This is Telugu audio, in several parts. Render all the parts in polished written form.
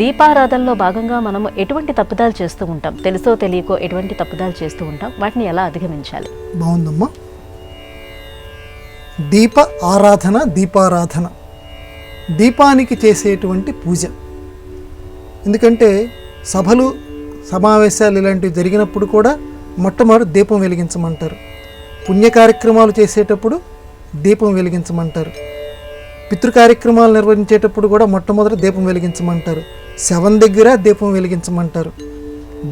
దీపారాధనలో భాగంగా మనం ఎటువంటి తప్పుదాలు చేస్తూ ఉంటాం, తెలుసో తెలియకో ఎటువంటి తప్పుదాలు చేస్తూ ఉంటాం, వాటిని ఎలా అధిగమించాలి? బాగుందమ్మా. దీప ఆరాధన, దీపారాధన, దీపానికి చేసేటువంటి పూజ. ఎందుకంటే సభలు, సమావేశాలు ఇలాంటివి జరిగినప్పుడు కూడా మొట్టమొదటి దీపం వెలిగించమంటారు. పుణ్య కార్యక్రమాలు చేసేటప్పుడు దీపం వెలిగించమంటారు. పితృ కార్యక్రమాలు నిర్వహించేటప్పుడు కూడా మొట్టమొదటి దీపం వెలిగించమంటారు. శవం దగ్గర దీపం వెలిగించమంటారు.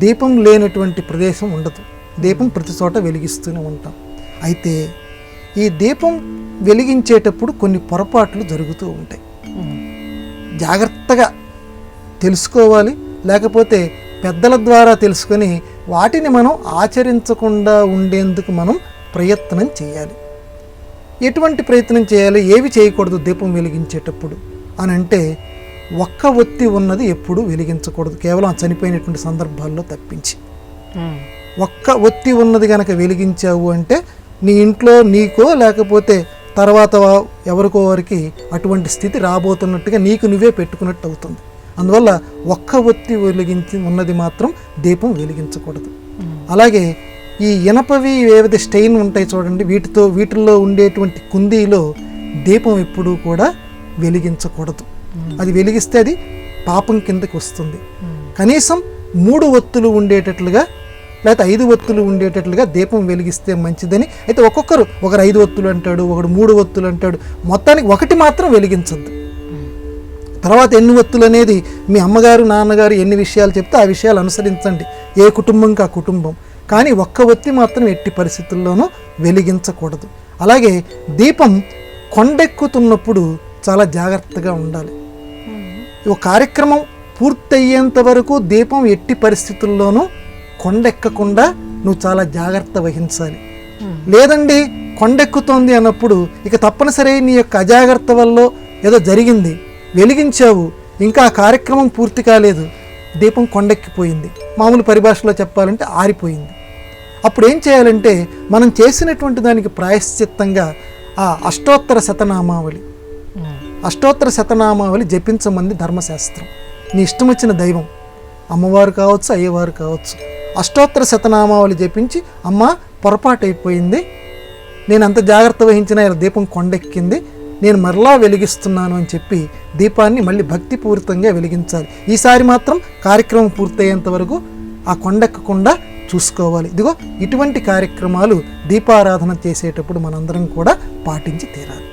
దీపం లేనటువంటి ప్రదేశం ఉండదు. దీపం ప్రతి చోట వెలిగిస్తూనే ఉంటాం. అయితే ఈ దీపం వెలిగించేటప్పుడు కొన్ని పొరపాట్లు జరుగుతూ ఉంటాయి. జాగ్రత్తగా తెలుసుకోవాలి, లేకపోతే పెద్దల ద్వారా తెలుసుకొని వాటిని మనం ఆచరించకుండా ఉండేందుకు మనం ప్రయత్నం చేయాలి. ఎటువంటి ప్రయత్నం చేయాలి, ఏవి చేయకూడదు దీపం వెలిగించేటప్పుడు అని అంటే, ఒక్క ఒత్తి ఉన్నది ఎప్పుడూ వెలిగించకూడదు, కేవలం చనిపోయినటువంటి సందర్భాల్లో తప్పించి. ఒక్క ఒత్తి ఉన్నది కనుక వెలిగించావు అంటే నీ ఇంట్లో నీకో లేకపోతే తర్వాత ఎవరికో వారికి అటువంటి స్థితి రాబోతున్నట్టుగా నీకు నువ్వే పెట్టుకున్నట్టు అవుతుంది. అందువల్ల ఒక్క ఒత్తి వెలిగించి ఉన్నది మాత్రం దీపం వెలిగించకూడదు. అలాగే ఈ ఇనపవి ఏవైతే స్టెయిన్ ఉంటాయి చూడండి, వీటిల్లో ఉండేటువంటి కుందీలో దీపం ఎప్పుడూ కూడా వెలిగించకూడదు. అది వెలిగిస్తే అది పాపం కిందకి వస్తుంది. కనీసం 3 ఒత్తులు ఉండేటట్లుగా లేకపోతే 5 ఒత్తులు ఉండేటట్లుగా దీపం వెలిగిస్తే మంచిదని. అయితే ఒకరు 5 ఒత్తులు అంటాడు, ఒకడు 3 ఒత్తులు అంటాడు. మొత్తానికి ఒకటి మాత్రం వెలిగించద్దు. తర్వాత ఎన్ని ఒత్తులు అనేది మీ అమ్మగారు నాన్నగారు ఎన్ని విషయాలు చెప్తే ఆ విషయాలు అనుసరించండి, ఏ కుటుంబంకి ఆ కుటుంబం. కానీ ఒక్క ఒత్తి మాత్రం ఎట్టి పరిస్థితుల్లోనూ వెలిగించకూడదు. అలాగే దీపం కొండెక్కుతున్నప్పుడు చాలా జాగ్రత్తగా ఉండాలి. ఒక కార్యక్రమం పూర్తయ్యేంత వరకు దీపం ఎట్టి పరిస్థితుల్లోనూ కొండెక్కకుండా నువ్వు చాలా జాగ్రత్త వహించాలి. లేదండి కొండెక్కుతోంది అన్నప్పుడు ఇక తప్పనిసరి నీ యొక్క అజాగ్రత్త వల్ల ఏదో జరిగింది, వెలిగించావు, ఇంకా ఆ కార్యక్రమం పూర్తి కాలేదు, దీపం కొండెక్కిపోయింది, మామూలు పరిభాషలో చెప్పాలంటే ఆరిపోయింది. అప్పుడు ఏం చేయాలంటే, మనం చేసినటువంటి దానికి ప్రాయశ్చిత్తంగా ఆ అష్టోత్తర శతనామావళి జపించమంది ధర్మశాస్త్రం. నీ ఇష్టం వచ్చిన దైవం, అమ్మవారు కావచ్చు, అయ్యవారు కావచ్చు, అష్టోత్తర శతనామావళి జపించి, అమ్మ పొరపాటు అయిపోయింది, నేను అంత జాగ్రత్త వహించిన దీపం కొండెక్కింది, నేను మరలా వెలిగిస్తున్నాను అని చెప్పి దీపాన్ని మళ్ళీ భక్తిపూరితంగా వెలిగించాలి. ఈసారి మాత్రం కార్యక్రమం పూర్తయ్యేంత వరకు ఆ కొండెక్కకుండా చూసుకోవాలి. ఇదిగో ఇటువంటి కార్యక్రమాలు దీపారాధన చేసేటప్పుడు మనందరం కూడా పాటించి తీరాలి.